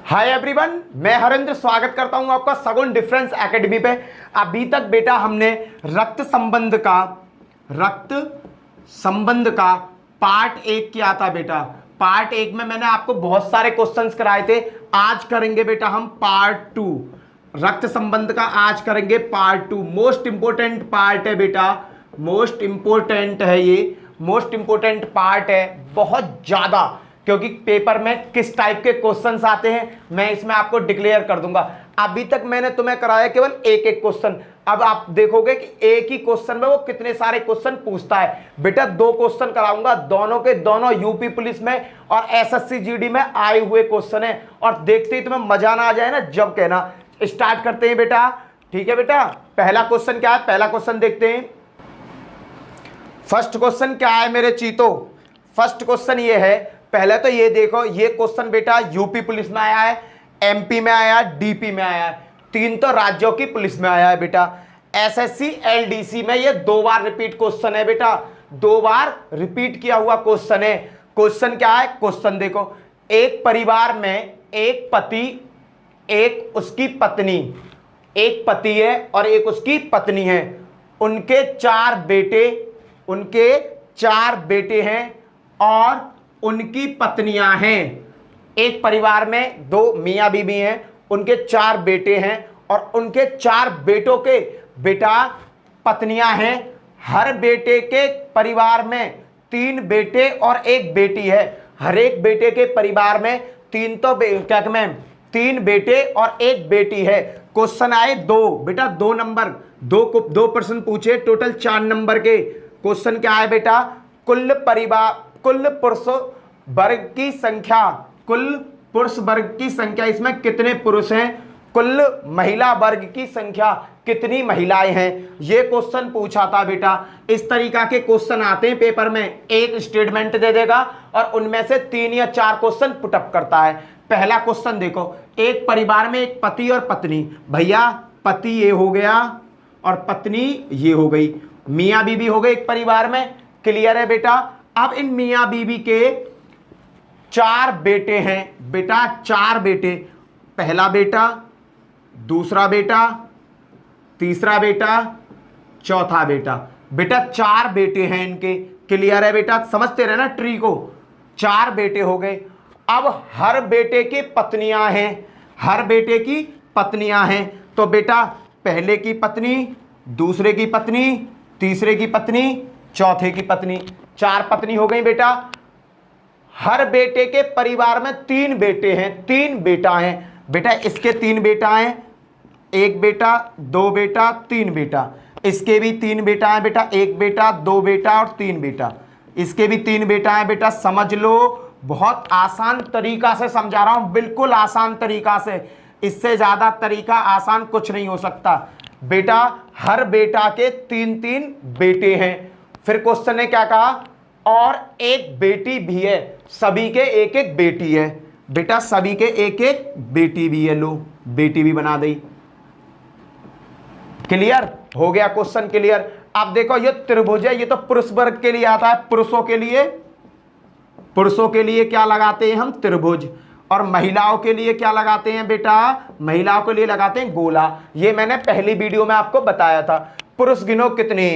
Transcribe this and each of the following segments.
Hi everyone, मैं हरेंद्र स्वागत करता हूं आपका सगुन डिफरेंस एकेडमी पे। अभी तक बेटा हमने रक्त संबंध का पार्ट 1 किया था बेटा। पार्ट 1 में मैंने आपको बहुत सारे क्वेश्चंस कराए थे। आज करेंगे बेटा हम पार्ट 2 रक्त संबंध का। आज करेंगे पार्ट 2। मोस्ट इंपोर्टेंट पार्ट है बेटा, मोस्ट इंपोर्टेंट है ये, मोस्ट इंपोर्टेंट पार्ट है बहुत ज्यादा, क्योंकि पेपर में किस टाइप के क्वेश्चंस आते हैं मैं इसमें आपको डिक्लेयर कर दूंगा। अभी तक मैंने तुम्हें कराया केवल एक एक क्वेश्चन, अब आप देखोगे कि एक ही क्वेश्चन में वो कितने सारे क्वेश्चन पूछता है। बेटा 2 क्वेश्चन कराऊंगा, दोनों के दोनों यूपी पुलिस में और एसएससी जीडी में आए हुए क्वेश्चन है, और देखते ही तुम्हें मजा ना आ जाए ना जब कहना। स्टार्ट करते हैं बेटा, ठीक है बेटा। पहला क्वेश्चन क्या है, पहला क्वेश्चन देखते हैं। फर्स्ट क्वेश्चन क्या है मेरे चीतो, फर्स्ट क्वेश्चन ये है। पहले तो ये देखो, ये क्वेश्चन बेटा यूपी पुलिस में आया है, एमपी में आया है, डीपी में आया है, 3 तो राज्यों की पुलिस में आया है बेटा। एसएससी एलडीसी में ये 2 बार रिपीट क्वेश्चन है बेटा, 2 बार रिपीट किया हुआ क्वेश्चन है। क्वेश्चन क्या है, क्वेश्चन देखो। एक परिवार में एक पति, एक उसकी पत्नी, एक पति है और एक उसकी पत्नी है। उनके 4 बेटे हैं और उनकी पत्नियां हैं। एक परिवार में 2 मियां बीबी हैं, उनके 4 बेटे हैं और उनके 4 बेटों के बेटा पत्नियां हैं। हर बेटे के परिवार में 3 बेटे और 1 बेटी है। हर एक बेटे के परिवार में 3 बेटे और 1 बेटी है। क्वेश्चन आए 2 बेटा, 2 नंबर, 2 प्रश्न पूछे, टोटल 4 नंबर के। क्वेश्चन क्या है बेटा, कुल पुरुष वर्ग की संख्या, कुल पुरुष वर्ग की संख्या इसमें कितने पुरुष हैं, कुल महिला वर्ग की संख्या कितनी महिलाएं हैं, ये क्वेश्चन पूछा था बेटा। इस तरीका के क्वेश्चन आते हैं पेपर में, एक स्टेटमेंट दे देगा और उनमें से 3 या 4 क्वेश्चन पुटअप करता है। पहला क्वेश्चन देखो, एक परिवार में एक पति और पत्नी, भैया पति ये हो गया और पत्नी ये हो गई, मियां बीबी हो गए एक परिवार में, क्लियर है बेटा। अब इन मियां बीबी के 4 बेटे हैं बेटा, 4 बेटे, पहला बेटा, दूसरा बेटा, तीसरा बेटा, चौथा बेटा। बेटा 4 बेटे हैं इनके, क्लियर है बेटा, समझते रहे ना ट्री को। 4 बेटे हो गए। अब हर बेटे की पत्नियां हैं, हर बेटे की पत्नियां हैं, तो बेटा पहले की पत्नी, दूसरे की पत्नी, तीसरे की पत्नी, चौथे की पत्नी, 4 पत्नी हो गई बेटा। हर बेटे के परिवार में 3 बेटे हैं, 3 बेटा हैं बेटा। इसके 3 बेटा हैं, 1 बेटा, 2 बेटा, 3 बेटा। इसके भी 3 बेटा हैं बेटा, 1 बेटा, 2 बेटा और 3 बेटा। इसके भी 3 बेटा हैं बेटा। समझ लो, बहुत आसान तरीका से समझा रहा हूं, बिल्कुल आसान तरीका से, इससे ज्यादा तरीका आसान कुछ नहीं हो सकता बेटा। हर बेटा के 3-3 बेटे हैं। फिर क्वेश्चन ने क्या कहा, और 1 बेटी भी है, सभी के 1-1 बेटी है बेटा, सभी के 1-1 बेटी भी है। लो बेटी भी बना दी, क्लियर हो गया क्वेश्चन, क्लियर। अब देखो ये त्रिभुज है, ये तो पुरुष वर्ग के लिए आता है, पुरुषों के लिए क्या लगाते हैं हम, त्रिभुज। और महिलाओं के लिए क्या लगाते हैं बेटा, महिलाओं के लिए लगाते हैं गोला। ये मैंने पहली वीडियो में आपको बताया था। पुरुष गिनो कितने,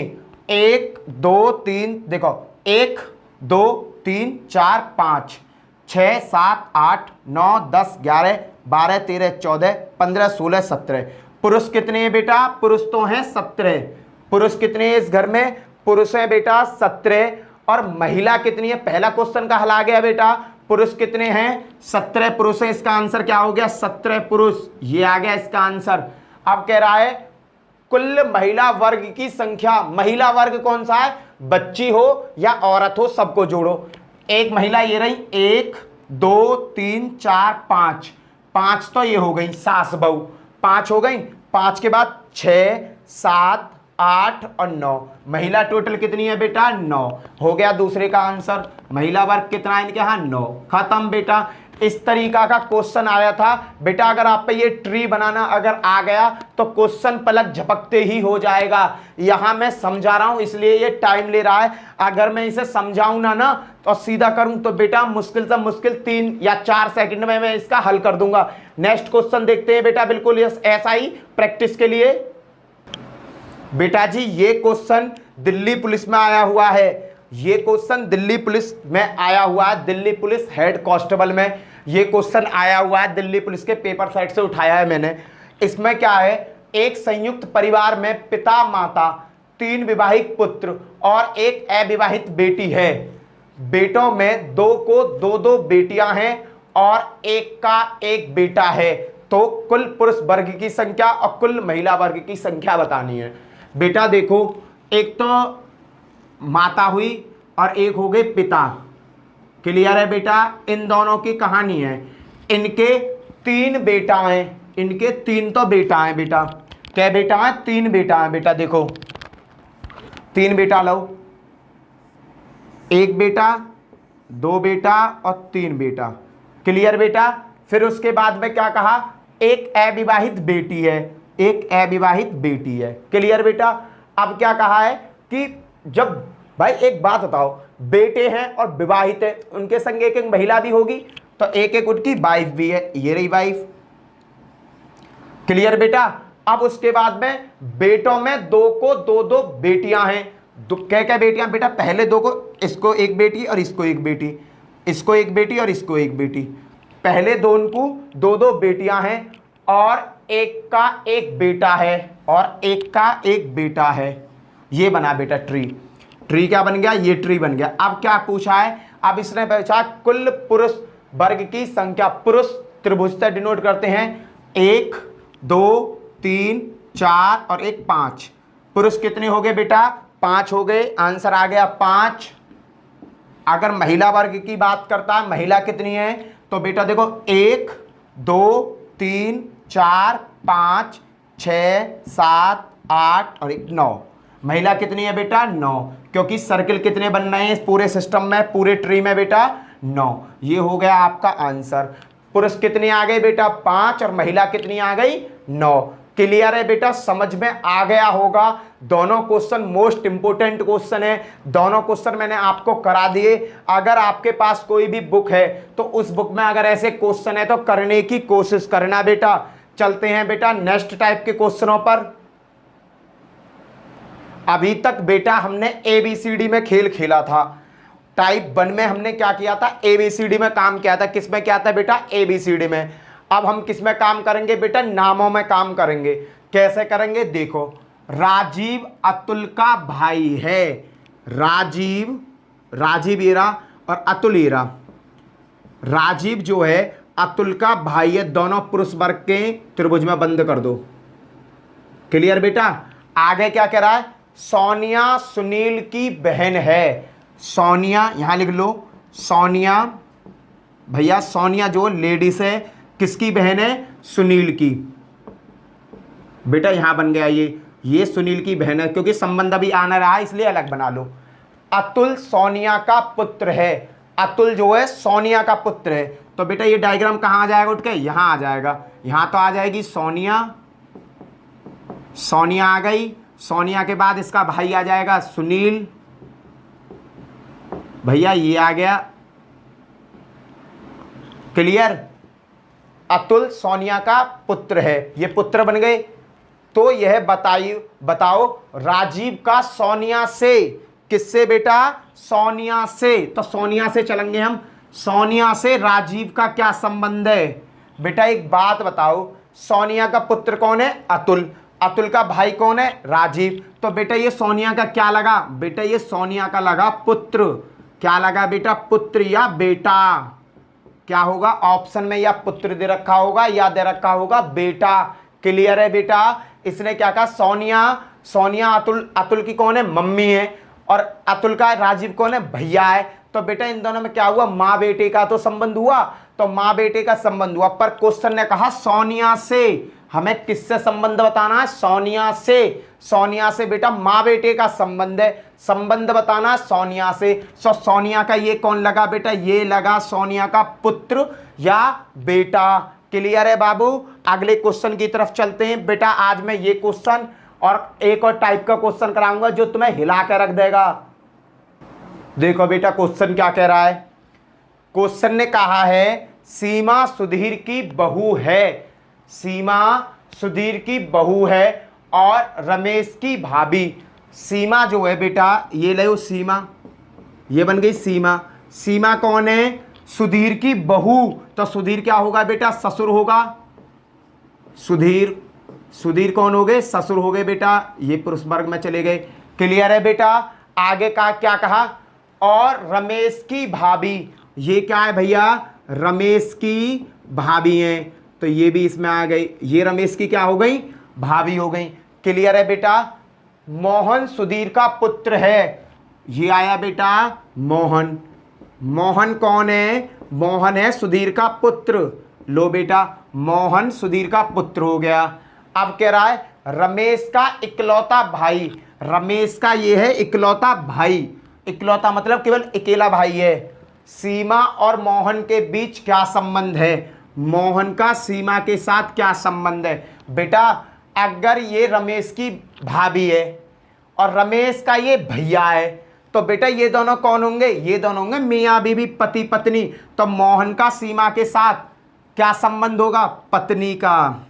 1 2 3, देखो 1 2 3 4 5 6 7 8 9 10 11 12 13 14 15 16 17। पुरुष कितने हैं बेटा, पुरुष तो हैं 17। पुरुष कितने हैं इस घर में, पुरुष हैं बेटा 17। और महिला कितनी है, पहला क्वेश्चन का हल आ गया बेटा। पुरुष कितने हैं, 17 पुरुष हैं। इसका आंसर क्या हो गया, 17 पुरुष, ये आ गया इसका आंसर। अब कह रहा है कुल महिला वर्ग की संख्या, महिला वर्ग कौन सा है, बच्ची हो या औरत हो, सबको जोड़ो। एक महिला ये रही, 1 2 3 4 5 तो ये हो गई सास बहू, 5 हो गई। 5 के बाद 6 7 8 और 9, महिला टोटल कितनी है बेटा, 9 हो गया दूसरे का आंसर। महिला वर्ग कितना है इनके यहाँ, 9, खत्म बेटा। इस तरीका का क्वेश्चन आया था बेटा। अगर आप पे ये ट्री बनाना अगर आ गया तो क्वेश्चन पलक झपकते ही हो जाएगा। यहां मैं समझा रहा हूं इसलिए ये टाइम ले रहा है। अगर मैं इसे समझाऊं ना तो सीधा करूं तो बेटा मुश्किल से मुश्किल 3 या 4 सेकंड में मैं इसका हल कर दूंगा। नेक्स्ट क्वेश्चन देखते हैं बेटा, बिल्कुल ऐसा ही प्रैक्टिस के लिए। बेटा जी ये क्वेश्चन दिल्ली पुलिस में आया हुआ है। ये क्वेश्चन दिल्ली पुलिस में आया हुआ है, दिल्ली पुलिस हेड कांस्टेबल में ये क्वेश्चन आया हुआ है। दिल्ली पुलिस के पेपर साइट से उठाया है मैंने। इसमें क्या है, एक संयुक्त परिवार में पिता माता, 3 विवाहित पुत्र और एक अविवाहित बेटी है। बेटों में 2 को 2 बेटियां हैं और एक का एक बेटा है। तो कुल पुरुष वर्ग की संख्या और कुल महिला वर्ग की संख्या बतानी है। बेटा देखो, एक तो माता हुई और एक हो गए पिता। क्लियर है बेटा? इन दोनों की कहानी है। इनके 3 बेटा हैं, इनके 3 तो बेटा हैं बेटा। क्या बेटा है? 3 बेटा हैं बेटा। देखो 3 बेटा लो, 1 बेटा, 2 बेटा और 3 बेटा। क्लियर बेटा? फिर उसके बाद में क्या कहा, एक अविवाहित बेटी है, एक अविवाहित बेटी है। क्लियर बेटा? अब क्या कहा है कि जब भाई एक बात बताओ, बेटे हैं और विवाहित है, उनके संग एक एक महिला भी होगी तो एक एक उनकी वाइफ भी है। ये रही वाइफ। क्लियर बेटा? अब उसके बाद में बेटों में 2 को 2 बेटियां हैं। क्या क्या बेटियां बेटा? पहले 2 को, इसको एक बेटी और इसको एक बेटी, इसको एक बेटी और इसको एक बेटी। पहले दोनों को 2 बेटियां हैं और एक का एक बेटा है, और एक का एक बेटा है। ये बना बेटा ट्री। ट्री क्या बन गया? ये ट्री बन गया। अब क्या पूछा है? अब इसने पूछा कुल पुरुष वर्ग की संख्या। पुरुष त्रिभुज से डिनोट करते हैं 1 2 3 4 और 1 5। पुरुष कितने हो गए बेटा? 5 हो गए। आंसर आ गया 5। अगर महिला वर्ग की बात करता है, महिला कितनी है? तो बेटा देखो 1 2 3 4 5 6 7 8 और 1 9। महिला कितनी है बेटा? 9। क्योंकि सर्किल कितने बन रहे हैं इस पूरे सिस्टम में, पूरे ट्री में बेटा? 9। ये हो गया आपका आंसर। पुरुष कितने आ गए बेटा? 5 और महिला कितनी आ गई? 9। क्लियर है बेटा? समझ में आ गया होगा। दोनों क्वेश्चन मोस्ट इंपोर्टेंट क्वेश्चन है। दोनों क्वेश्चन मैंने आपको करा दिए। अगर आपके पास कोई भी बुक है तो उस बुक में अगर ऐसे क्वेश्चन है तो करने की कोशिश करना बेटा। चलते हैं बेटा नेक्स्ट टाइप के क्वेश्चनों पर। अभी तक बेटा हमने ABCD में खेल खेला था। टाइप 1 में हमने क्या किया था? ABCD में काम किया था। किस में किया था बेटा? ABCD में। अब हम किस में काम करेंगे बेटा? नामों में काम करेंगे। कैसे करेंगे? देखो, राजीव अतुल का भाई है। राजीव येरा और अतुल येरा। राजीव जो है अतुल का भाई है। दोनों पुरुष वर्ग के त्रिभुज में बंद कर दो। क्लियर बेटा? आगे क्या कह रहा है? सोनिया सुनील की बहन है। सोनिया यहां लिख लो। सोनिया भैया, सोनिया जो लेडीज है किसकी बहन है? सुनील की। बेटा यहां बन गया ये सुनील की बहन है, क्योंकि संबंध अभी आना रहा है इसलिए अलग बना लो। अतुल सोनिया का पुत्र है। अतुल जो है सोनिया का पुत्र है। तो बेटा ये डायग्राम कहां आ जाएगा उठ के? यहां आ जाएगा। यहां तो आ जाएगी सोनिया, सोनिया आ गई। सोनिया के बाद इसका भाई आ जाएगा सुनील। भैया ये आ गया। क्लियर? अतुल सोनिया का पुत्र है, ये पुत्र बन गए। तो यह बताओ राजीव का सोनिया से, किससे बेटा? सोनिया से। तो सोनिया से चलेंगे हम। सोनिया से राजीव का क्या संबंध है? बेटा एक बात बताओ, सोनिया का पुत्र कौन है? अतुल। अतुल का भाई कौन है? राजीव। तो बेटा ये सोनिया का क्या लगा? बेटा ये सोनिया का लगा पुत्र। क्या लगा बेटा? पुत्र या बेटा। क्या होगा ऑप्शन में? या पुत्र दे रखा होगा या दे रखा होगा बेटा। क्लियर है बेटा? इसने क्या कहा? सोनिया अतुल की कौन है? मम्मी है। और अतुल का राजीव कौन है? भैया है। तो बेटा इन दोनों में क्या हुआ, माँ बेटे का तो संबंध हुआ, तो माँ बेटे का संबंध हुआ। पर क्वेश्चन ने कहा सोनिया से, हमें किससे संबंध बताना है, सोनिया से। सोनिया से बेटा माँ बेटे का संबंध है, संबंध बताना है सोनिया से। सो सोनिया का ये कौन लगा बेटा, ये लगा सोनिया का पुत्र या बेटा। क्लियर है बाबू। अगले क्वेश्चन की तरफ चलते हैं बेटा। आज मैं ये क्वेश्चन और एक और टाइप का क्वेश्चन कराऊंगा जो तुम्हें हिला कर रख देगा। देखो बेटा क्वेश्चन क्या कह रहा है। क्वेश्चन ने कहा है सीमा सुधीर की बहू है, सीमा सुधीर की बहू है और रमेश की भाभी। सीमा जो है बेटा, ये लो सीमा, ये बन गई सीमा। सीमा कौन है, सुधीर की बहू। तो सुधीर क्या होगा बेटा, ससुर होगा। सुधीर, सुधीर कौन हो गए, ससुर हो गए बेटा। ये पुरुष वर्ग में चले गए। क्लियर है बेटा। आगे का क्या कहा, और रमेश की भाभी। ये क्या है भैया, रमेश की भाभी हैं, तो ये भी इसमें आ गई। ये रमेश की क्या हो गई, भाभी हो गई। क्लियर है बेटा। मोहन सुधीर का पुत्र है, ये आया बेटा मोहन। मोहन कौन है, मोहन है सुधीर का पुत्र। लो बेटा मोहन सुधीर का पुत्र हो गया। अब कह रहा है रमेश का इकलौता भाई। रमेश का ये है इकलौता भाई। इकलौता मतलब केवल अकेला भाई है। सीमा और मोहन के बीच क्या संबंध है, मोहन का सीमा के साथ क्या संबंध है बेटा। अगर ये रमेश की भाभी है और रमेश का ये भैया है, तो बेटा ये दोनों कौन होंगे, ये दोनों होंगे मियाँ बीवी, पति पत्नी। तो मोहन का सीमा के साथ क्या संबंध होगा, पत्नी का।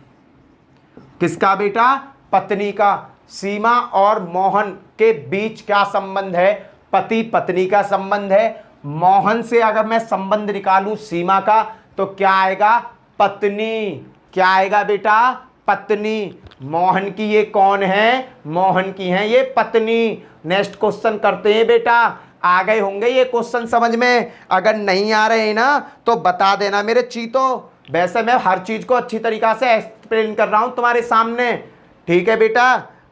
किसका बेटा, पत्नी का। सीमा और मोहन के बीच क्या संबंध है, पति पत्नी का संबंध है। मोहन से अगर मैं संबंध निकालूं सीमा का, तो क्या आएगा, पत्नी। क्या आएगा बेटा, पत्नी। मोहन की ये कौन है, मोहन की है ये पत्नी। नेक्स्ट क्वेश्चन करते हैं बेटा। आ गए होंगे ये क्वेश्चन समझ में, अगर नहीं आ रहे हैं ना तो बता देना मेरे चीतो। वैसे मैं हर चीज को अच्छी तरीका से एक्सप्लेन कर रहा हूं तुम्हारे सामने, ठीक है बेटा।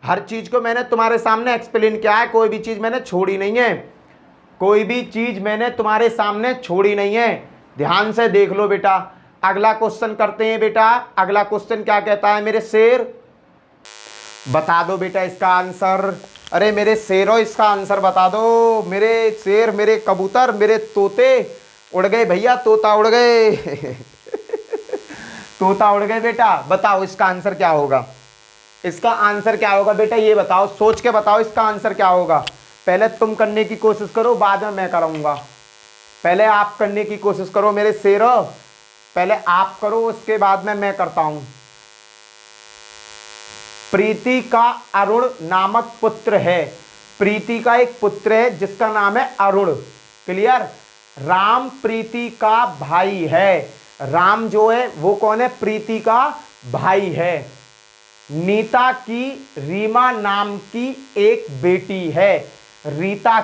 हर चीज को मैंने तुम्हारे सामने एक्सप्लेन किया है, कोई भी चीज मैंने छोड़ी नहीं है, कोई भी चीज मैंने तुम्हारे सामने छोड़ी नहीं है। ध्यान से देख लो बेटा। अगला क्वेश्चन करते हैं बेटा। अगला क्वेश्चन क्या कहता है मेरे शेर, बता दो बेटा इसका आंसर। अरे मेरे शेरों इसका आंसर बता दो। मेरे शेर, मेरे कबूतर, मेरे तोते उड़ गए भैया, तोता उड़ गए तोता उड़ गए बेटा। बताओ इसका आंसर क्या होगा, इसका आंसर क्या होगा बेटा, ये बताओ, सोच के बताओ इसका आंसर क्या होगा। पहले तुम करने की कोशिश करो, बाद में मैं करूंगा। पहले आप करने की कोशिश करो मेरे शेरों, पहले आप करो उसके बाद में मैं करता हूं। प्रीति का अरुण नामक पुत्र है। प्रीति का एक पुत्र है जिसका नाम है अरुण। क्लियर। राम प्रीति का भाई है। राम जो है वो कौन है, प्रीति का भाई है। नीता की रीमा नाम की एक बेटी है। नीता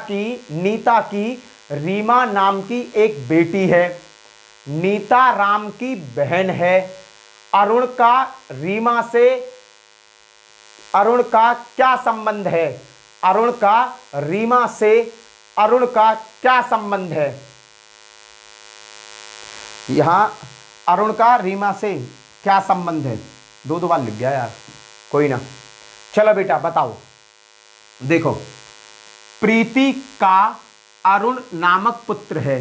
की रीमा नाम की एक बेटी है। नीता राम की बहन है। अरुण का रीमा से, अरुण का क्या संबंध है, अरुण का रीमा से, अरुण का क्या संबंध है। यहां अरुण का रीमा से क्या संबंध है, दो बार लिख गया यार, कोई ना। चलो बेटा बताओ। देखो प्रीति का अरुण नामक पुत्र है।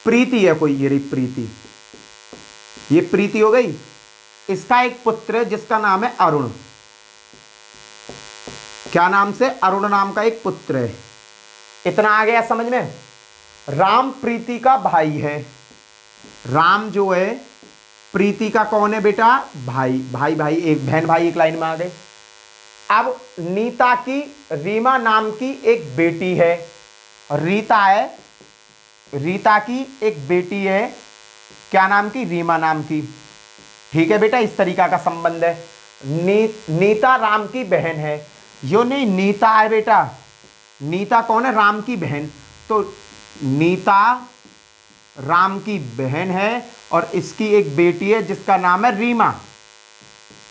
प्रीति है कोई, ये रही प्रीति, ये प्रीति हो गई। इसका एक पुत्र है जिसका नाम है अरुण। क्या नाम से, अरुण नाम का एक पुत्र है। इतना आ गया समझ में। राम प्रीति का भाई है। राम जो है प्रीति का कौन है बेटा, भाई। भाई भाई एक बहन भाई एक लाइन में आ गए। अब नीता की रीमा नाम की एक बेटी है। रीता है, रीता की एक बेटी है, क्या नाम की, रीमा नाम की। ठीक है बेटा, इस तरीका का संबंध है। नीता राम की बहन है। यो नहीं, नीता है बेटा। नीता कौन है, राम की बहन। तो नीता राम की बहन है और इसकी एक बेटी है जिसका नाम है रीमा।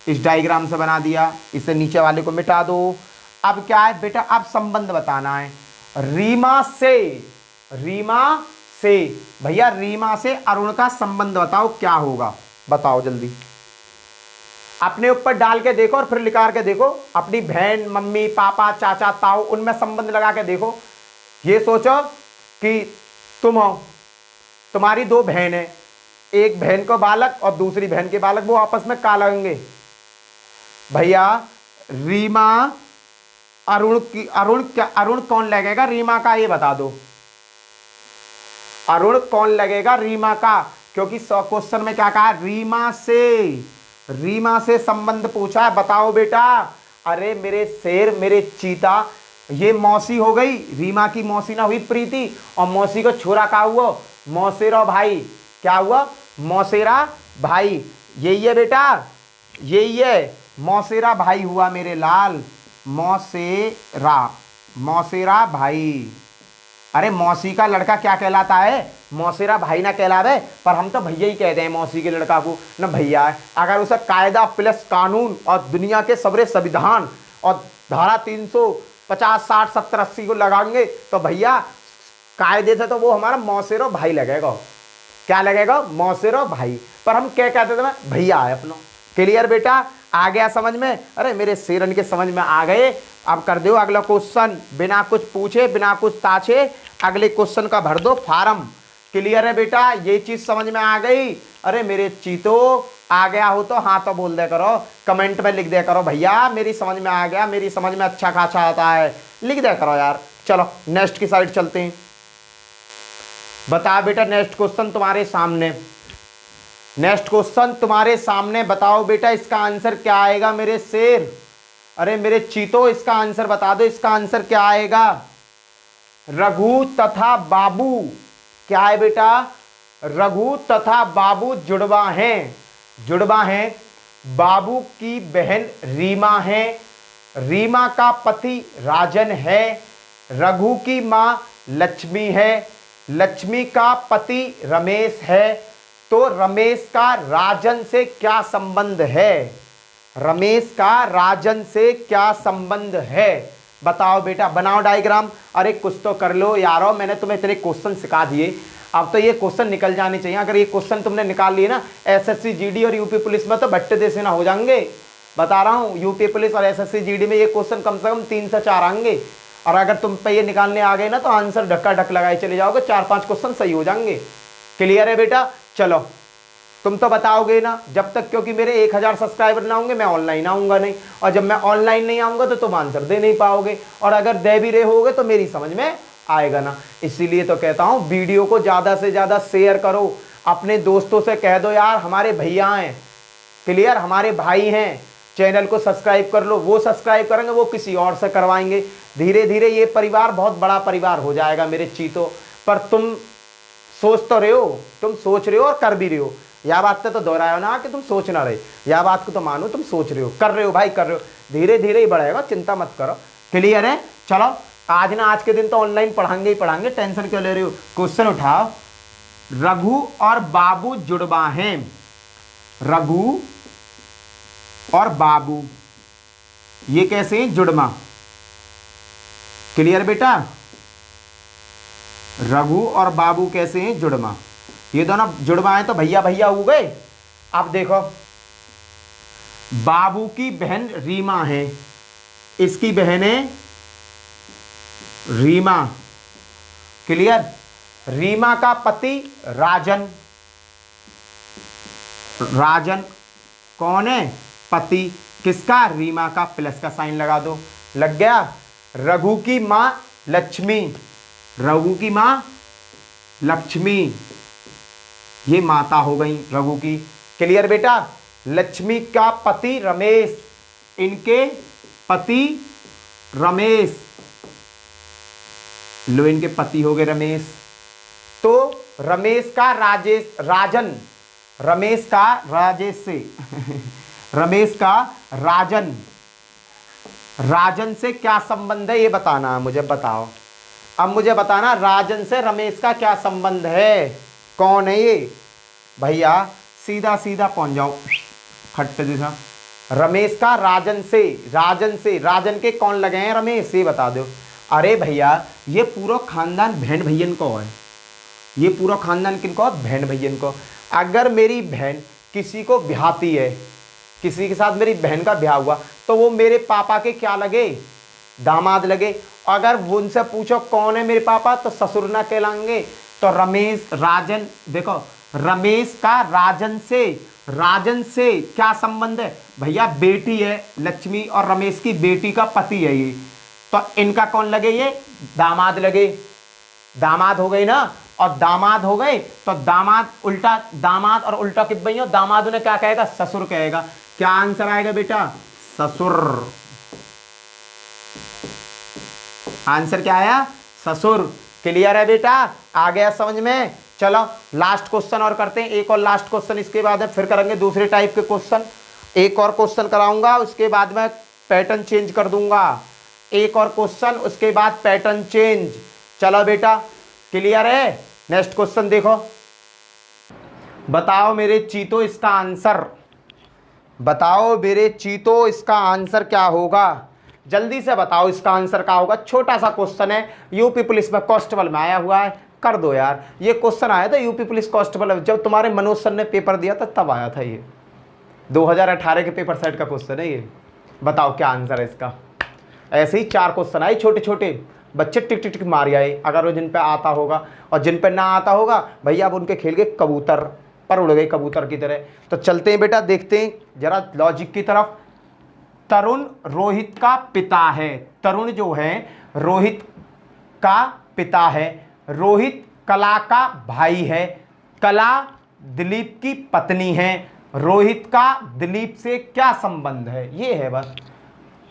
इस डायग्राम से बना दिया, इसे नीचे वाले को मिटा दो। अब क्या है बेटा, अब संबंध बताना है। रीमा से, रीमा से। भैया रीमा से अरुण का संबंध बताओ क्या होगा, बताओ जल्दी। अपने ऊपर डाल के देखो और फिर निकाल के देखो, अपनी बहन, मम्मी, पापा, चाचा, ताऊ, उनमें संबंध लगा के देखो। ये सोचो कि तुम हो, तुम्हारी दो बहन है, एक बहन को बालक और दूसरी बहन के बालक, वो आपस में का लगेंगे। भैया रीमा अरुण की, अरुण क्या, अरुण कौन लगेगा रीमा का, ये बता दो। अरुण कौन लगेगा रीमा का, क्योंकि क्वेश्चन में क्या कहा, रीमा से संबंध पूछा है, बताओ बेटा। अरे मेरे शेर, मेरे चीता, ये मौसी हो गई, रीमा की मौसी ना हुई प्रीति, और मौसी को छोरा का हुआ मौसेरा भाई। क्या हुआ, मौसेरा भाई। यही है बेटा, यही है, मौसेरा भाई हुआ मेरे लाल, मौसेरा भाई। अरे मौसी का लड़का क्या कहलाता है, मौसेरा भाई ना कहलावे, पर हम तो भैया ही कहते हैं मौसी के लड़का को, ना भैया है। अगर उसे कायदा प्लस कानून और दुनिया के सबरे संविधान और धारा 350, 60, 70, 80 को लगाएंगे तो भैया कायदे से तो वो हमारा मौसेरो भाई लगेगा। क्या लगेगा, मौसेरो भाई। पर हम क्या कहते थे, भैया है अपना। क्लियर बेटा, आ गया समझ में। अरे मेरे शेरन के समझ में आ गए। अब कर दो अगला क्वेश्चन, बिना कुछ पूछे, बिना कुछ ताछे अगले क्वेश्चन का भर दो फार्म। क्लियर है बेटा, ये चीज समझ में आ गई। अरे मेरे चीतो, आ गया हो तो हाँ तो बोल दे करो, कमेंट में लिख दे करो, भैया मेरी समझ में आ गया, मेरी समझ में अच्छा खासा आता है, लिख दे करो यार। चलो नेक्स्ट की साइड चलते हैं। बता बेटा, नेक्स्ट क्वेश्चन तुम्हारे सामने, नेक्स्ट क्वेश्चन तुम्हारे सामने। बताओ बेटा इसका आंसर क्या आएगा मेरे शेर, अरे मेरे चीतो, इसका आंसर बता दो, इसका आंसर क्या आएगा। रघु तथा बाबू, क्या है बेटा, रघु तथा बाबू जुड़वा हैं, जुड़वा हैं। बाबू की बहन रीमा है, रीमा का पति राजन है, रघु की मां लक्ष्मी है, लक्ष्मी का पति रमेश है। तो रमेश का राजन से क्या संबंध है, रमेश का राजन से क्या संबंध है, बताओ बेटा। बनाओ डायग्राम। अरे कुछ तो कर लो यारो, मैंने तुम्हें इतने क्वेश्चन सिखा दिए, अब तो ये क्वेश्चन निकल जाने चाहिए। अगर ये क्वेश्चन तुमने निकाल लिए ना, एसएससी जीडी और यूपी पुलिस में तो बट्टे देसे ना हो जाएंगे, बता रहा हूँ। यूपी पुलिस और एसएससी जीडी में ये क्वेश्चन कम से कम 3 से 4 आएंगे, और अगर तुम पे ये निकालने आ गए ना तो आंसर ढक्का ढक लगाए चले जाओगे, 4-5 क्वेश्चन सही हो जाएंगे। क्लियर है बेटा, चलो तुम तो बताओगे ना जब तक, क्योंकि मेरे 1000 सब्सक्राइबर ना होंगे मैं ऑनलाइन आऊँगा नहीं, और जब मैं ऑनलाइन नहीं आऊँगा तो तुम आंसर दे नहीं पाओगे, और अगर दे भी रहे होगे तो मेरी समझ में आएगा ना। इसीलिए तो कहता हूँ वीडियो को ज़्यादा से ज़्यादा शेयर करो, अपने दोस्तों से कह दो यार हमारे भैया हैं, क्लियर, हमारे भाई हैं, चैनल को सब्सक्राइब कर लो। वो सब्सक्राइब करेंगे, वो किसी और से करवाएंगे, धीरे धीरे ये परिवार बहुत बड़ा परिवार हो जाएगा मेरे चीतों। पर तुम सोच तो रहे हो, तुम सोच रहे हो और कर भी रहे हो, यह बात तो दोहरायो ना कि तुम सोच ना रहे, यह बात को तो मानो तुम सोच रहे हो, कर रहे हो भाई, कर रहे हो, धीरे धीरे ही बढ़ेगा, चिंता मत करो। क्लियर है, चलो आज ना, आज के दिन तो ऑनलाइन पढ़ाएंगे ही पढ़ाएंगे, टेंशन क्यों ले रहे हो। क्वेश्चन उठाओ, रघु और बाबू जुड़वा हैं, रघु और बाबू ये कैसे हैं, जुड़वा। क्लियर बेटा, रघु और बाबू कैसे हैं, जुड़वा, ये दोनों जुड़वा हैं तो भैया भैया हो गए। अब देखो, बाबू की बहन रीमा है, इसकी बहन है रीमा। क्लियर, रीमा का पति राजन, राजन कौन है, पति किसका, रीमा का, प्लस का साइन लगा दो, लग गया। रघु की मां लक्ष्मी, रघु की मां लक्ष्मी, ये माता हो गई रघु की। क्लियर बेटा, लक्ष्मी का पति रमेश, इनके पति रमेश, लो इनके पति हो गए रमेश। तो रमेश का राजेश, राजन, रमेश का राजेश से रमेश का राजन, राजन से क्या संबंध है ये बताना है मुझे, बताओ। अब मुझे बताना राजन से रमेश का क्या संबंध है, कौन है ये भैया, सीधा सीधा पहुंच जाओ खट्टे जैसा। रमेश का राजन से, राजन से, राजन के कौन लगे हैं रमेश, ये बता दो। अरे भैया ये पूरा खानदान बहन भैयन को है, ये पूरा खानदान किनको? बहन भैयन को। अगर मेरी बहन किसी को ब्याहती है, किसी के साथ मेरी बहन का ब्याह हुआ, तो वो मेरे पापा के क्या लगे? दामाद लगे। अगर वो उनसे पूछो कौन है मेरे पापा, तो ससुर ना कहलाएंगे। तो रमेश राजन, देखो रमेश का राजन से क्या संबंध है भैया? बेटी है लक्ष्मी और रमेश की बेटी का पति है ये, तो इनका कौन लगे? ये दामाद लगे। दामाद हो गई ना, और दामाद हो गए तो दामाद उल्टा, दामाद और उल्टा कि भैया दामाद उन्हें क्या कहेगा? ससुर कहेगा। क्या आंसर आएगा बेटा? ससुर। आंसर क्या आया? ससुर। क्लियर है बेटा? आ गया समझ में? चलो लास्ट क्वेश्चन और करते हैं, एक और लास्ट क्वेश्चन, इसके बाद फिर करेंगे दूसरे टाइप के क्वेश्चन। एक और क्वेश्चन कराऊंगा, उसके बाद में पैटर्न चेंज कर दूंगा। एक और क्वेश्चन, उसके बाद पैटर्न चेंज। चलो बेटा क्लियर है? नेक्स्ट क्वेश्चन देखो, बताओ मेरे चीतो इसका आंसर, बताओ मेरे चीतो इसका आंसर क्या होगा? जल्दी से बताओ इसका आंसर क्या होगा। छोटा सा क्वेश्चन है, यूपी पुलिस में कांस्टेबल में आया हुआ है, कर दो यार। ये क्वेश्चन आया था यूपी पुलिस कांस्टेबल, जब तुम्हारे मनोज सर ने पेपर दिया था तब आया था ये, 2018 के पेपर सेट का क्वेश्चन है ये। बताओ क्या आंसर है इसका। ऐसे ही 4 क्वेश्चन आए छोटे छोटे, बच्चे टिक टिक टिक मार आए। अगर वो जिन पे आता होगा, और जिन पे ना आता होगा भैया अब उनके खेल के कबूतर पर उड़ गए, कबूतर की तरह। तो चलते हैं बेटा, देखते हैं जरा लॉजिक की तरफ। तरुण रोहित का पिता है, तरुण जो है रोहित का पिता है, रोहित कला का भाई है, कला दिलीप की पत्नी है, रोहित का दिलीप से क्या संबंध है? ये है बस।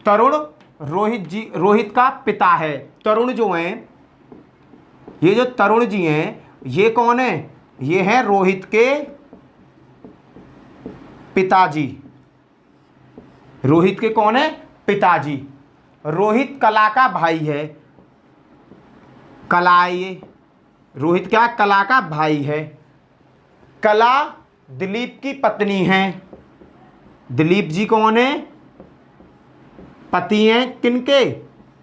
तरुण रोहित का पिता है। तरुण जो हैं, ये जो तरुण जी हैं, ये कौन है? ये हैं रोहित के पिताजी। रोहित के कौन है? पिताजी। रोहित कला का भाई है, कला, ये रोहित क्या? कला का भाई है। कला दिलीप की पत्नी है। दिलीप जी कौन है? पति हैं किनके?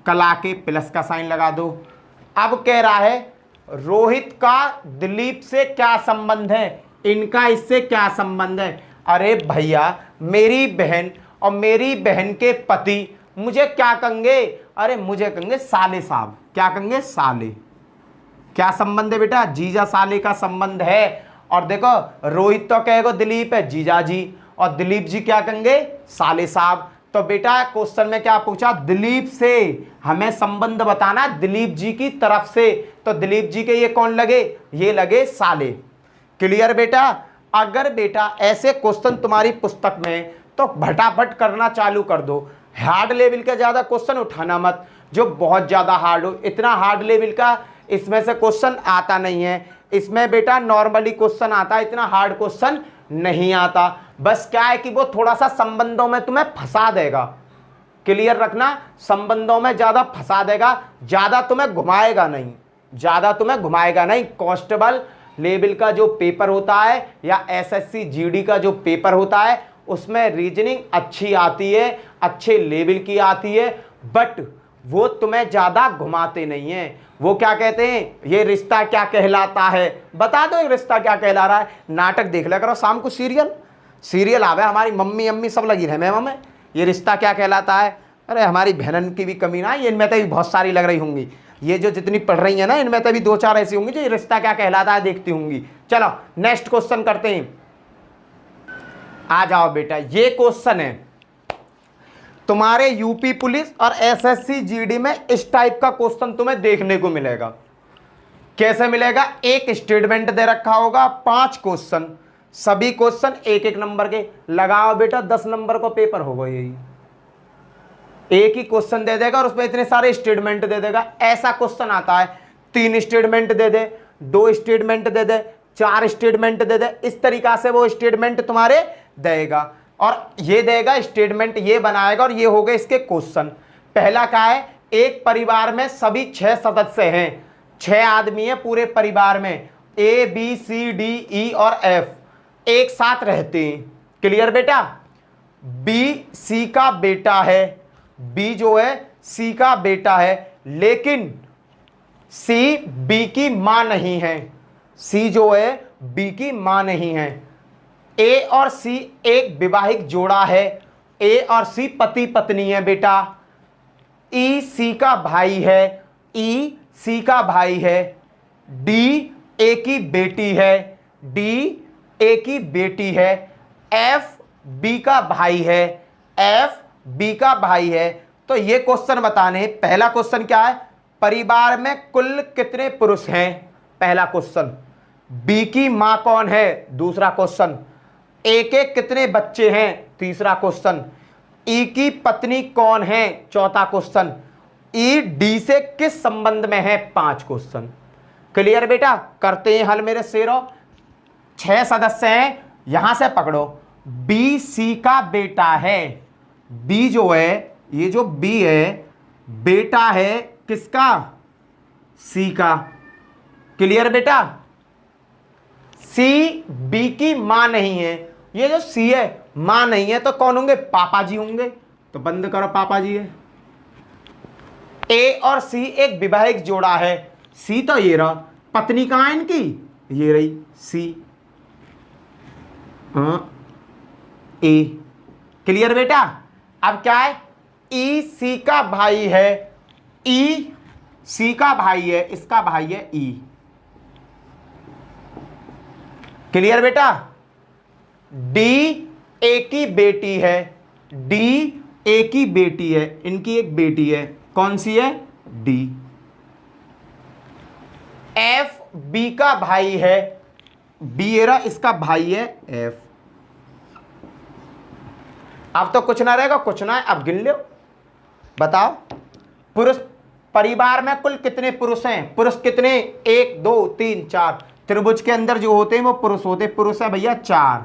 कला के। प्लस का साइन लगा दो। अब कह रहा है रोहित का दिलीप से क्या संबंध है? इनका इससे क्या संबंध है? अरे भैया मेरी बहन और मेरी बहन के पति मुझे क्या कहेंगे? अरे मुझे कहेंगे साले साहब। क्या कहेंगे? साले। क्या संबंध है बेटा? जीजा साले का संबंध है। और देखो रोहित तो कहेगा दिलीप है जीजा जी, और दिलीप जी क्या कहेंगे? साले साहब। तो बेटा क्वेश्चन में क्या पूछा? दिलीप से हमें संबंध बताना, दिलीप जी की तरफ से। तो दिलीप जी के ये कौन लगे? ये लगे साले। क्लियर बेटा? अगर बेटा ऐसे क्वेश्चन तुम्हारी पुस्तक में, तो फटाफट करना चालू कर दो। हार्ड लेवल का ज्यादा क्वेश्चन उठाना मत, जो बहुत ज्यादा हार्ड हो। इतना हार्ड लेवल का इसमें से क्वेश्चन आता नहीं है। इसमें बेटा नॉर्मली क्वेश्चन आता है, इतना हार्ड क्वेश्चन नहीं आता। बस क्या है कि वो थोड़ा सा संबंधों में तुम्हें फंसा देगा। क्लियर रखना, संबंधों में ज्यादा फंसा देगा, ज्यादा तुम्हें घुमाएगा नहीं, ज्यादा तुम्हें घुमाएगा नहीं। कांस्टेबल लेवल का जो पेपर होता है या एसएससी जीडी का जो पेपर होता है, उसमें रीजनिंग अच्छी आती है, अच्छे लेवल की आती है, बट वो तुम्हें ज्यादा घुमाते नहीं है। वो क्या कहते हैं? ये रिश्ता क्या कहलाता है? बता दो ये रिश्ता क्या कहला रहा है। नाटक देख लिया करो शाम को, सीरियल आवे, हमारी मम्मी अम्मी सब लगी रहे मैम में, ये रिश्ता क्या कहलाता है। अरे हमारी बहनन की भी कमी ना, ये इनमें तो भी बहुत सारी लग रही होंगी, ये जो जितनी पढ़ रही है ना, इनमें तो भी 2-4 ऐसी होंगी जो ये रिश्ता क्या कहलाता है देखती होंगी। चलो नेक्स्ट क्वेश्चन करते हैं। आ जाओ बेटा, ये क्वेश्चन है तुम्हारे यूपी पुलिस और एसएससी जीडी में। इस टाइप का क्वेश्चन तुम्हें देखने को मिलेगा। कैसे मिलेगा? एक स्टेटमेंट दे रखा होगा, 5 क्वेश्चन, सभी क्वेश्चन 1-1 नंबर के। लगाओ बेटा 10 नंबर का पेपर होगा यही। एक ही क्वेश्चन दे देगा और उसमें इतने सारे स्टेटमेंट दे देगा। ऐसा क्वेश्चन आता है 3 स्टेटमेंट दे दे, 2 स्टेटमेंट दे दे, 4 स्टेटमेंट दे दे। इस तरीका से वो स्टेटमेंट तुम्हारे देगा, और ये देगा स्टेटमेंट, ये बनाएगा, और ये हो गए इसके क्वेश्चन। पहला क्या है? एक परिवार में सभी 6 सदस्य हैं, 6 आदमी है पूरे परिवार में, A B C D E और F एक साथ रहते हैं। क्लियर बेटा? B C का बेटा है, B जो है C का बेटा है, लेकिन सी बी की मां नहीं है। सी जो है बी की मां नहीं है। ए और सी एक विवाहिक जोड़ा है। ए और सी पति पत्नी है बेटा। ई सी का भाई है। ई सी का भाई है। डी ए की बेटी है। डी ए की बेटी है। एफ बी का भाई है। एफ बी का भाई है। तो ये क्वेश्चन बताने, पहला क्वेश्चन क्या है, परिवार में कुल कितने पुरुष हैं, पहला क्वेश्चन। बी की मां कौन है, दूसरा क्वेश्चन। ए के कितने बच्चे हैं, तीसरा क्वेश्चन। ई की पत्नी कौन है, चौथा क्वेश्चन। ई डी से किस संबंध में है, 5 क्वेश्चन। क्लियर बेटा, करते हैं हल मेरे शेरों। 6 सदस्य हैं, यहां से पकड़ो। बी सी का बेटा है। बी जो है, ये जो बी है बेटा है किसका, सी का। क्लियर बेटा, सी बी की मां नहीं है। ये जो सी है मां नहीं है तो कौन होंगे, पापा जी होंगे। तो बंद करो, पापा जी है। ए और सी एक विवाहिक जोड़ा है। सी तो ये रहा, पत्नी कहां है इनकी, ये रही सी। ए। क्लियर बेटा, अब क्या है, ई सी का भाई है। ई सी का भाई है, इसका भाई है ई। क्लियर बेटा, डी ए की बेटी है। डी ए की बेटी है, इनकी एक बेटी है, कौन सी है, डी। एफ बी का भाई है। बी एरा इसका भाई है एफ। अब तो कुछ ना रहेगा, कुछ ना है, अब गिन लो। बताओ, पुरुष परिवार में कुल कितने पुरुष हैं, पुरुष कितने, 1 2 3 4। त्रिभुज के अंदर जो होते हैं वो पुरुष होते हैं, पुरुष है भैया 4,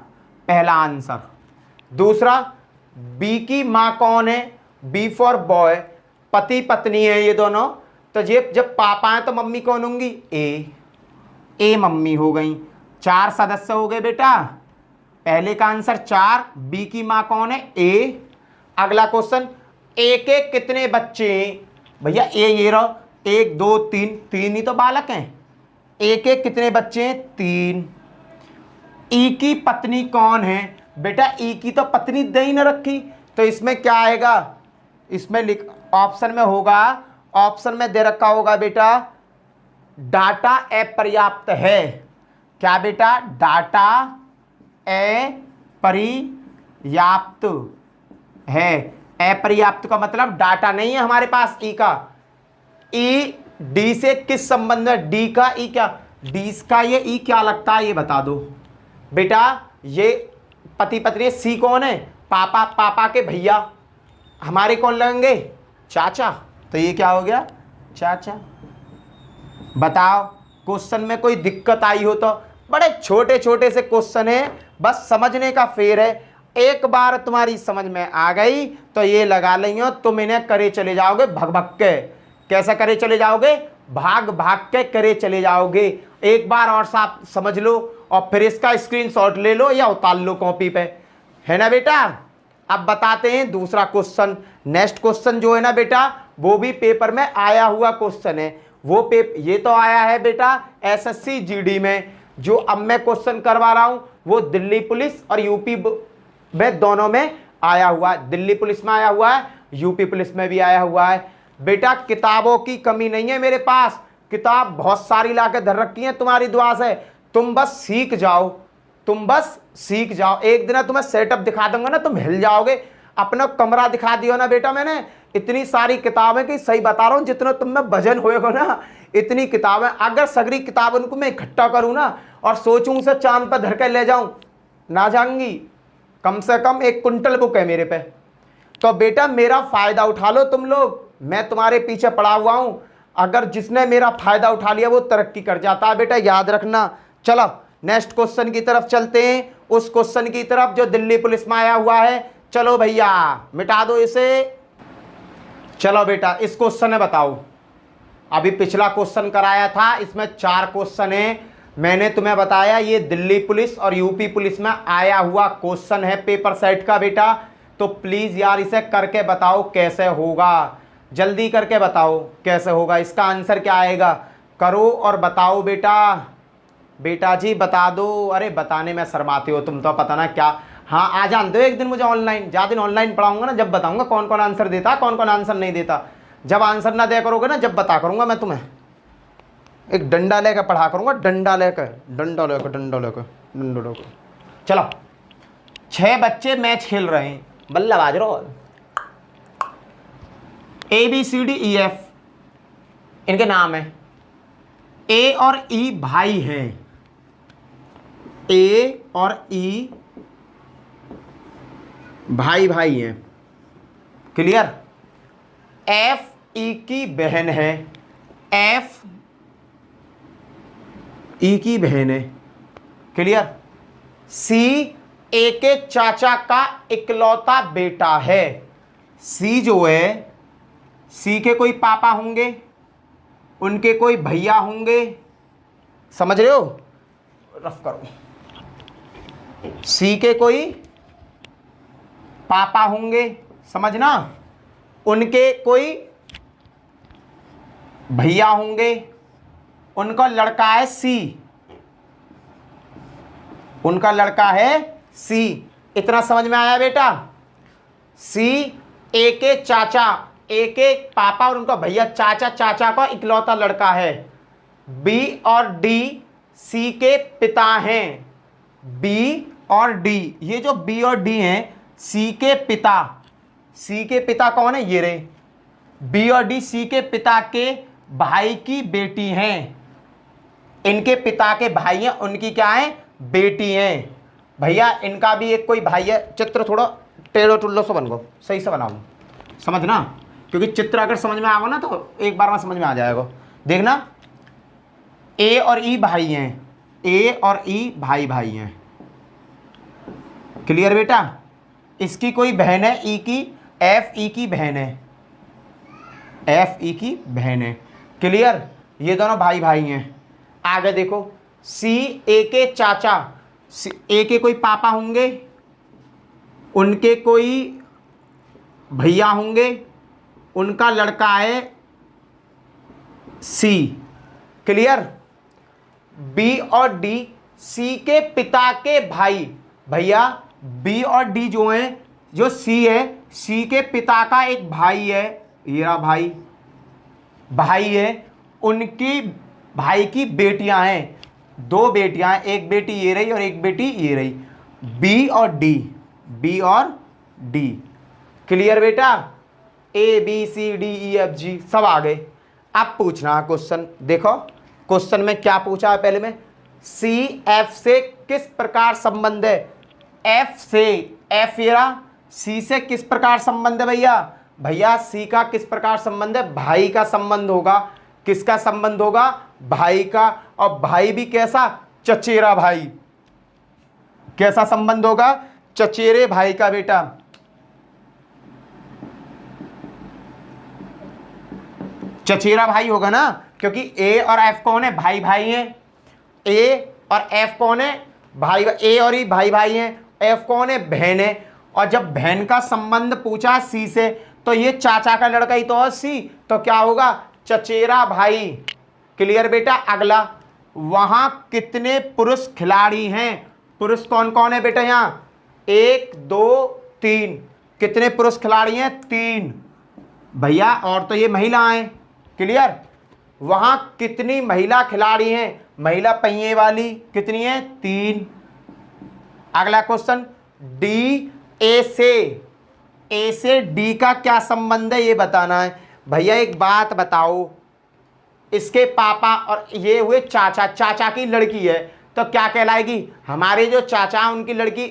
पहला आंसर। दूसरा, बी की मां कौन है, बी फॉर बॉय, पति पत्नी है ये दोनों। तो ये जब पापा हैं तो मम्मी कौन होंगी, ए मम्मी हो गई। 4 सदस्य हो गए बेटा, पहले का आंसर 4। बी की मां कौन है, ए। अगला क्वेश्चन, ए के कितने बच्चे हैं, भैया ए ये रहो, 1 2 3, 3 ही तो बालक हैं। ए के कितने बच्चे हैं, 3। ई की पत्नी कौन है, बेटा ई की तो पत्नी दे ही न रखी, तो इसमें क्या आएगा, इसमें लिख, ऑप्शन में होगा, ऑप्शन में दे रखा होगा बेटा, डाटा अपर्याप्त है। क्या बेटा, डाटा अपर्याप्त है। अपर्याप्त का मतलब डाटा नहीं है हमारे पास ई का। ई डी से किस संबंध में, डी का ई क्या, डी का ये ई क्या लगता है, ये बता दो बेटा। ये पति पत्नी, सी कौन है, पापा, पापा के भैया, हमारे कौन लगेंगे, चाचा। तो ये क्या हो गया, चाचा। बताओ, क्वेश्चन में कोई दिक्कत आई हो तो, बड़े छोटे छोटे से क्वेश्चन है, बस समझने का फेर है। एक बार तुम्हारी समझ में आ गई तो ये लगा लेंगे, तुम इन्हें करे चले जाओगे भग भग के। कैसे करे चले जाओगे, भाग भाग के करे चले जाओगे। एक बार और साफ समझ लो और फिर इसका स्क्रीनशॉट ले लो या उतार लो कॉपी पे, है ना बेटा। अब बताते हैं दूसरा क्वेश्चन। नेक्स्ट क्वेश्चन जो है ना बेटा, वो भी पेपर में आया हुआ क्वेश्चन है। वो ये तो आया है बेटा एसएससी जीडी में। जो अब मैं क्वेश्चन करवा रहा हूं वो दिल्ली पुलिस और यूपी में दोनों में आया हुआ है। दिल्ली पुलिस में आया हुआ है, यूपी पुलिस में भी आया हुआ है। बेटा किताबों की कमी नहीं है मेरे पास, किताब बहुत सारी ला के धर रखी है तुम्हारी दुआ से। तुम बस सीख जाओ, तुम बस सीख जाओ। एक दिन तुम्हें सेटअप दिखा दूंगा ना, तुम हिल जाओगे। अपना कमरा दिखा दियो ना बेटा मैंने, इतनी सारी किताबें कि सही बता रहा हूँ, जितना तुम में वजन होएगा ना इतनी किताबें। अगर सगरी किताबें उनको मैं इकट्ठा करूँ ना और सोचूं उसे चांद पर धर के ले जाऊं, ना जाऊंगी। कम से कम 1 कुंटल बुक है मेरे पे। तो बेटा मेरा फायदा उठा लो तुम लोग, मैं तुम्हारे पीछे पड़ा हुआ हूं। अगर जिसने मेरा फायदा उठा लिया वो तरक्की कर जाता है बेटा, याद रखना। चलो नेक्स्ट क्वेश्चन की तरफ चलते हैं, उस क्वेश्चन की तरफ जो दिल्ली पुलिस में आया हुआ है। चलो भैया मिटा दो इसे। चलो बेटा इस क्वेश्चन में बताओ, अभी पिछला क्वेश्चन कराया था, इसमें 4 क्वेश्चन है। मैंने तुम्हें बताया ये दिल्ली पुलिस और यूपी पुलिस में आया हुआ क्वेश्चन है पेपर सेट का बेटा। तो प्लीज यार इसे करके बताओ कैसे होगा। जल्दी करके बताओ कैसे होगा, इसका आंसर क्या आएगा, करो और बताओ बेटा। बेटा जी बता दो। अरे बताने में शर्माते हो तुम तो, पता ना क्या। हाँ आ जान दो एक दिन मुझे ऑनलाइन, ज्यादा दिन ऑनलाइन पढ़ाऊंगा ना, जब बताऊंगा कौन कौन आंसर देता कौन कौन आंसर नहीं देता। जब आंसर ना दिया करोगे ना, जब बता करूंगा मैं तुम्हें। एक डंडा लेकर पढ़ा करूंगा, डंडा लेकर डंडा लेकर डंडा लेकर डंडा लेकर। चलो 6 बच्चे मैच खेल रहे हैं, बल्लेबाज रहो। ABCDEF इनके नाम है। A और E भाई हैं, A और E भाई भाई हैं, क्लियर। F E की बहन है, F E की बहन है, क्लियर। C A के चाचा का इकलौता बेटा है। C जो है, C के कोई पापा होंगे, उनके कोई भैया होंगे, समझ रहे हो, रफ करो। C के कोई पापा होंगे, समझना, उनके कोई भैया होंगे, उनका लड़का है C, उनका लड़का है C। इतना समझ में आया बेटा। C A के चाचा, A के पापा और उनका भैया, चाचा चाचा का इकलौता लड़का है। B और D C के पिता हैं। B और D, ये जो B और D हैं C के पिता। C के पिता कौन है, ये रहे। B और D C के पिता के भाई की बेटी हैं। इनके पिता के भाई हैं, उनकी क्या है, बेटी हैं। भैया इनका भी एक कोई भाई है। चित्र थोड़ा टेढ़ो टुल्लो से बनो, सही से बनाओ, समझना, क्योंकि चित्र अगर समझ में आएगा ना तो एक बार में समझ में आ जाएगा। देखना A और E भाई हैं, A और E भाई भाई हैं, क्लियर बेटा। इसकी कोई बहन है E की, F E की बहन है, F E की बहन है, क्लियर। ये दोनों भाई भाई हैं। आगे देखो C A के चाचा, A के कोई पापा होंगे, उनके कोई भैया होंगे, उनका लड़का है C, क्लियर। B और D C के पिता के भाई, भैया B और D जो हैं, जो C है, C के पिता का एक भाई है, ये रहा भाई, भाई है, उनकी भाई की बेटियां हैं, 2 बेटियां हैं, एक बेटी ये रही और एक बेटी ये रही। B और D, B और D, क्लियर बेटा। A B C D E F G सब आ गए। अब पूछना क्वेश्चन, देखो क्वेश्चन में क्या पूछा है। पहले में C F से किस प्रकार संबंध है, F से, F ये रहा, C से किस प्रकार संबंध है भैया, भैया C का किस प्रकार संबंध है, भाई का संबंध होगा। किसका संबंध होगा, भाई का। और भाई भी कैसा, चचेरा भाई। कैसा संबंध होगा, चचेरे भाई का बेटा। चचेरा भाई होगा ना, क्योंकि A और F कौन है, भाई भाई हैं। A और F कौन है, भाई। A और E भाई भाई हैं, F कौन है, बहन है। और जब बहन का संबंध पूछा C से, तो ये चाचा का लड़का ही तो है C, तो क्या होगा, चचेरा भाई, क्लियर बेटा। अगला, वहां कितने पुरुष खिलाड़ी हैं, पुरुष कौन कौन है बेटा, यहाँ 1 2 3, कितने पुरुष खिलाड़ी हैं, 3 भैया, और तो ये महिलाएं, क्लियर। वहां कितनी महिला खिलाड़ी हैं, महिला पहिए वाली, कितनी है, 3। अगला क्वेश्चन, A से D का क्या संबंध है, ये बताना है। भैया एक बात बताओ, इसके पापा और ये हुए चाचा, चाचा की लड़की है, तो क्या कहलाएगी, हमारे जो चाचा हैं उनकी लड़की।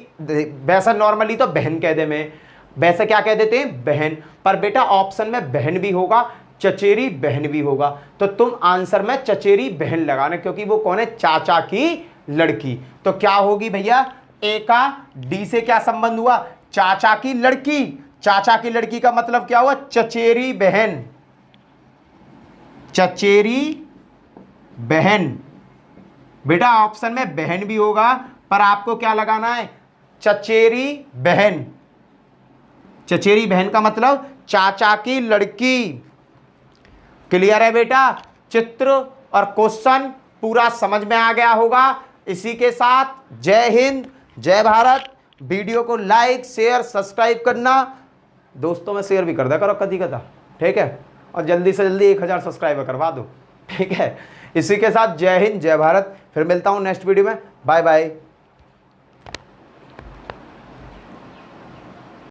वैसा नॉर्मली तो बहन कह दे, में वैसे क्या कह देते हैं, बहन। पर बेटा ऑप्शन में बहन भी होगा, चचेरी बहन भी होगा, तो तुम आंसर में चचेरी बहन लगाना, क्योंकि वो कौन है, चाचा की लड़की। तो क्या होगी भैया, A का D से क्या संबंध हुआ, चाचा की लड़की। चाचा की लड़की का मतलब क्या हुआ, चचेरी बहन, चचेरी बहन। बेटा ऑप्शन में बहन भी होगा, पर आपको क्या लगाना है, चचेरी बहन। चचेरी बहन का मतलब चाचा की लड़की, क्लियर है बेटा? चित्र और क्वेश्चन पूरा समझ में आ गया होगा। इसी के साथ जय हिंद, जय भारत। वीडियो को लाइक, शेयर, सब्सक्राइब करना, दोस्तों में शेयर भी कर दिया करो कभी कदा, ठीक है? और जल्दी से जल्दी 1000 सब्सक्राइबर करवा दो, ठीक है? इसी के साथ जय हिंद, जय भारत। फिर मिलता हूँ नेक्स्ट वीडियो में। Bye bye.